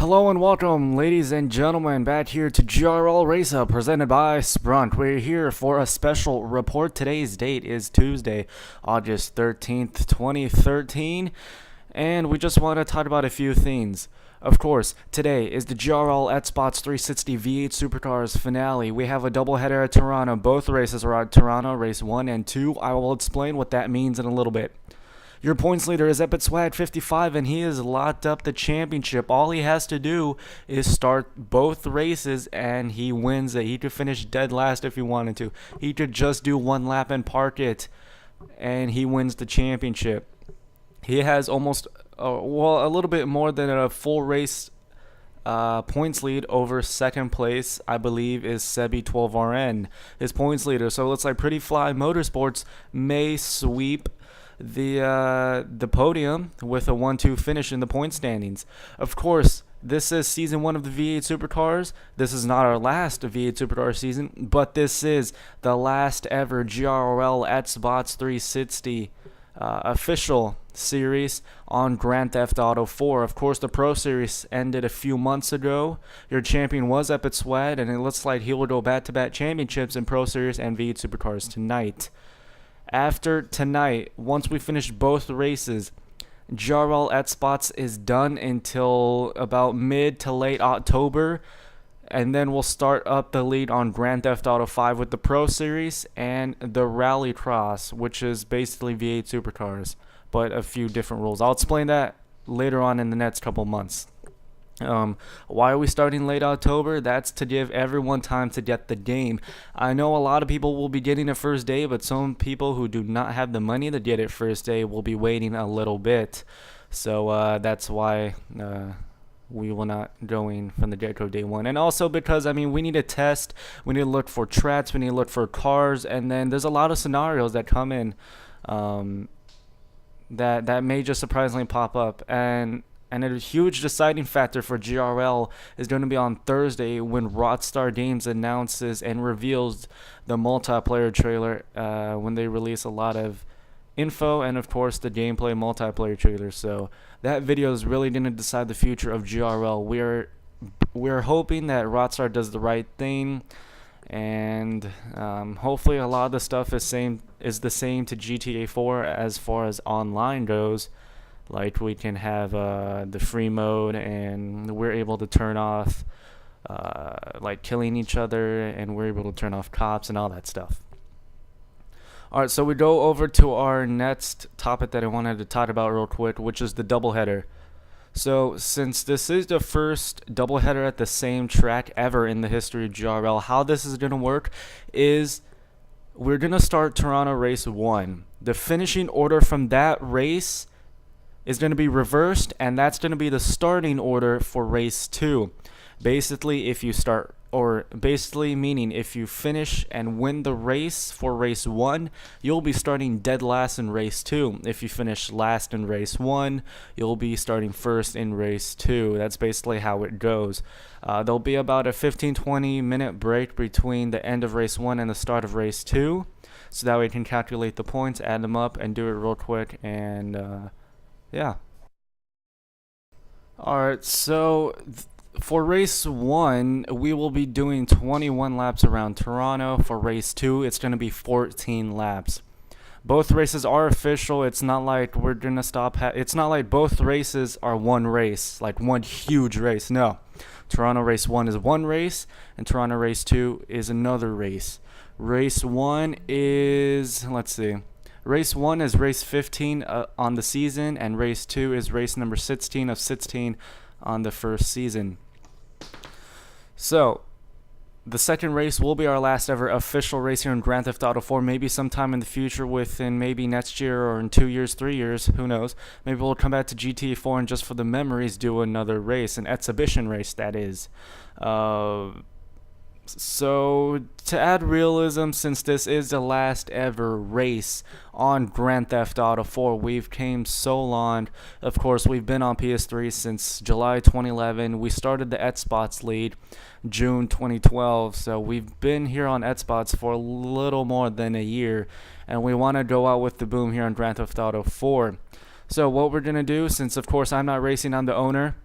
Hello and welcome, ladies and gentlemen, back here to GRL Race Up, presented by Sprunt. We're here for a special report. Today's date is Tuesday, August 13th, 2013, and we just want to talk about a few things. Of course, today is the GRL at Spots 360 V8 Supercars finale. We have a doubleheader at Toronto. Both races are at Toronto, race 1 and 2. I will explain what that means in a little bit. Your points leader is Epit Swag 55, and he has locked up the championship. All he has to do is start both races, and he wins it. He could finish dead last if he wanted to. He could just do one lap and park it, and he wins the championship. He has almost, a little bit more than a full race points lead over second place, I believe, is Sebi 12RN, his points leader. So it looks like Pretty Fly Motorsports may sweep the podium with a 1-2 finish in the point standings. Of course, this is season 1 of the V8 Supercars. This is not our last V8 Supercar season, but this is the last ever GRL at Spots 360 official series on Grand Theft Auto 4. Of course, the Pro Series ended a few months ago. Your champion was Epit Swag, and it looks like he will go back-to-back championships in Pro Series and V8 Supercars tonight. After tonight, once we finish both races, GRL at Spots is done until about mid to late October, and then we'll start up the lead on Grand Theft Auto 5 with the Pro Series and the Rallycross, which is basically V8 Supercars, but a few different rules. I'll explain that later on in the next couple months. Why are we starting late October? That's to give everyone time to get the game. I know a lot of people will be getting it first day, but some people who do not have the money to get it first day will be waiting a little bit. So that's why we will not going from the get-go day one. And also because, I mean, we need to test, we need to look for tracks, we need to look for cars, and then there's a lot of scenarios that come in that may just surprisingly pop up. And a huge deciding factor for GRL is going to be on Thursday when Rockstar Games announces and reveals the multiplayer trailer when they release a lot of info and, of course, the gameplay multiplayer trailer. So that video is really going to decide the future of GRL. We're hoping that Rockstar does the right thing, and hopefully a lot of the stuff is the same to GTA 4 as far as online goes. Like, we can have the free mode, and we're able to turn off like killing each other, and we're able to turn off cops and all that stuff. Alright, so we go over to our next topic that I wanted to talk about real quick, which is the doubleheader. So since this is the first doubleheader at the same track ever in the history of GRL, how this is going to work is we're going to start Toronto race 1. The finishing order from that race is going to be reversed, and that's going to be the starting order for race 2. Basically, if you start, or basically meaning if you finish and win the race for race 1, you'll be starting dead last in race 2. If you finish last in race 1, you'll be starting first in race 2. That's basically how it goes. There'll be about a 15-20 minute break between the end of race 1 and the start of race 2, so that way you can calculate the points, add them up, and do it real quick, and yeah. Alright, so for race 1, we will be doing 21 laps around Toronto. For race 2, it's going to be 14 laps. Both races are official. It's not like we're going to stop. It's not like both races are one race, like one huge race. No. Toronto race 1 is one race, and Toronto race 2 is another race. Race 1 is, let's see. Race 1 is race 15 on the season, and race 2 is race number 16 of 16 on the first season. So, the second race will be our last ever official race here in Grand Theft Auto 4. Maybe sometime in the future, within maybe next year or in 2 years, 3 years, who knows. Maybe we'll come back to GTA 4 and just for the memories do another race, an exhibition race, that is. So, to add realism, since this is the last ever race on Grand Theft Auto 4, we've came so long. Of course, we've been on PS3 since July 2011. We started the Spots lead June 2012, so we've been here on Spots for a little more than a year, and we want to go out with the boom here on Grand Theft Auto 4. So what we're going to do, since of course I'm not racing, I'm the owner,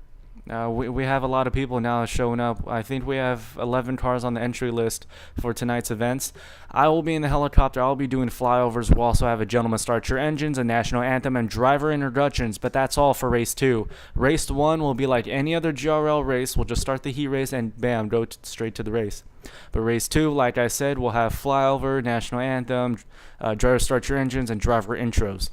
We have a lot of people now showing up. I think we have 11 cars on the entry list for tonight's events. I will be in the helicopter. I'll be doing flyovers. We'll also have a Gentleman Start Your Engines, a national anthem, and driver introductions, but that's all for race 2. Race 1 will be like any other GRL race. We'll just start the heat race and bam, go straight to the race. But race 2, like I said, we'll have flyover, national anthem, driver start your engines, and driver intros.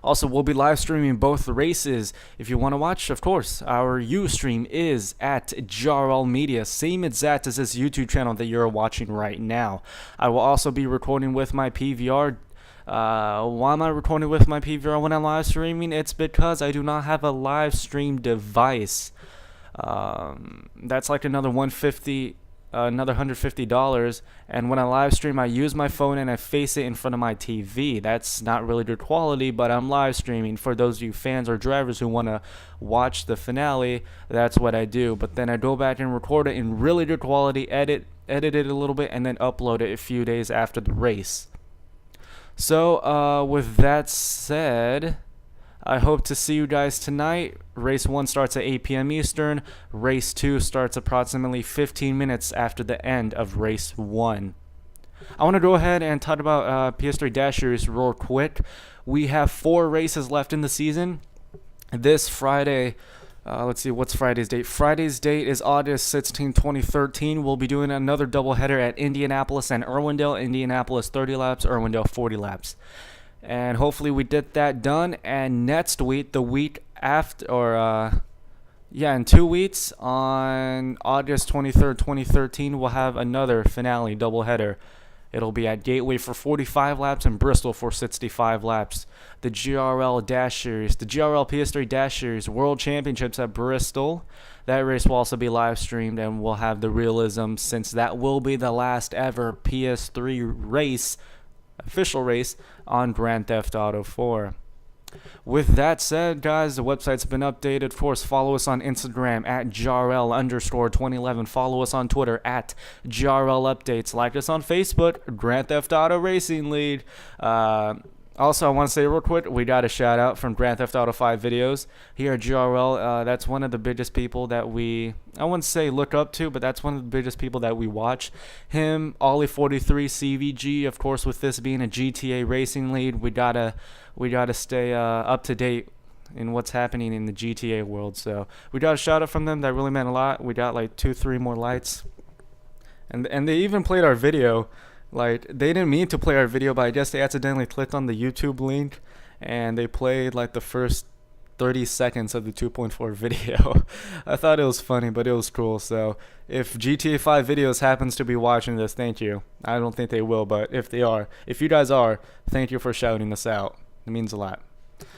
Also, we'll be live streaming both races. If you want to watch, of course, our Ustream is at GRL Media, same exact as this YouTube channel that you're watching right now. I will also be recording with my PVR. Why am I recording with my PVR when I'm live streaming? It's because I do not have a live stream device. That's like another $150, and when I live stream, I use my phone and I face it in front of my TV. That's not really good quality, but I'm live streaming. For those of you fans or drivers who want to watch the finale, that's what I do. But then I go back and record it in really good quality, edit it a little bit, and then upload it a few days after the race. So with that said, I hope to see you guys tonight. Race 1 starts at 8 p.m. Eastern. Race 2 starts approximately 15 minutes after the end of Race 1. I want to go ahead and talk about PS3 Dash Series real quick. We have 4 races left in the season. This Friday, let's see, what's Friday's date? Friday's date is August 16, 2013. We'll be doing another doubleheader at Indianapolis and Irwindale. Indianapolis 30 laps, Irwindale 40 laps. And hopefully we get that done. And next week, the week after, in 2 weeks, on August 23rd, 2013, we'll have another finale doubleheader. It'll be at Gateway for 45 laps and Bristol for 65 laps. The GRL Dash Series, the GRL PS3 Dash Series World Championships at Bristol. That race will also be live streamed, and we'll have the realism, since that will be the last ever PS3 race, official race, on Grand Theft Auto 4. With that said, guys, the website's been updated. Of course, follow us on Instagram at JRL_2011. Follow us on Twitter at JRL Updates. Like us on Facebook, Grand Theft Auto Racing League. Also, I want to say real quick, we got a shout out from Grand Theft Auto 5 videos here at GRL. That's one of the biggest people that I wouldn't say look up to, but that's one of the biggest people that we watch. Him, Ollie43, CVG, of course, with this being a GTA racing lead, we gotta stay up to date in what's happening in the GTA world. So we got a shout out from them. That really meant a lot. We got like 2-3 more lights, and they even played our video. Like, they didn't mean to play our video, but I guess they accidentally clicked on the YouTube link, and they played like the first 30 seconds of the 2.4 video. I thought it was funny, but it was cool. So if GTA 5 videos happens to be watching this, thank you. I don't think they will, but if you guys are, thank you for shouting us out. It means a lot.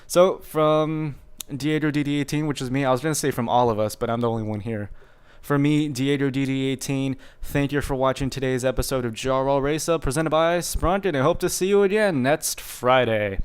So from Diego DD18, which is me, I was going to say from all of us, but I'm the only one here. For me, Diego DD18, thank you for watching today's episode of GRL Race Up, presented by Sprunk, and I hope to see you again next Friday.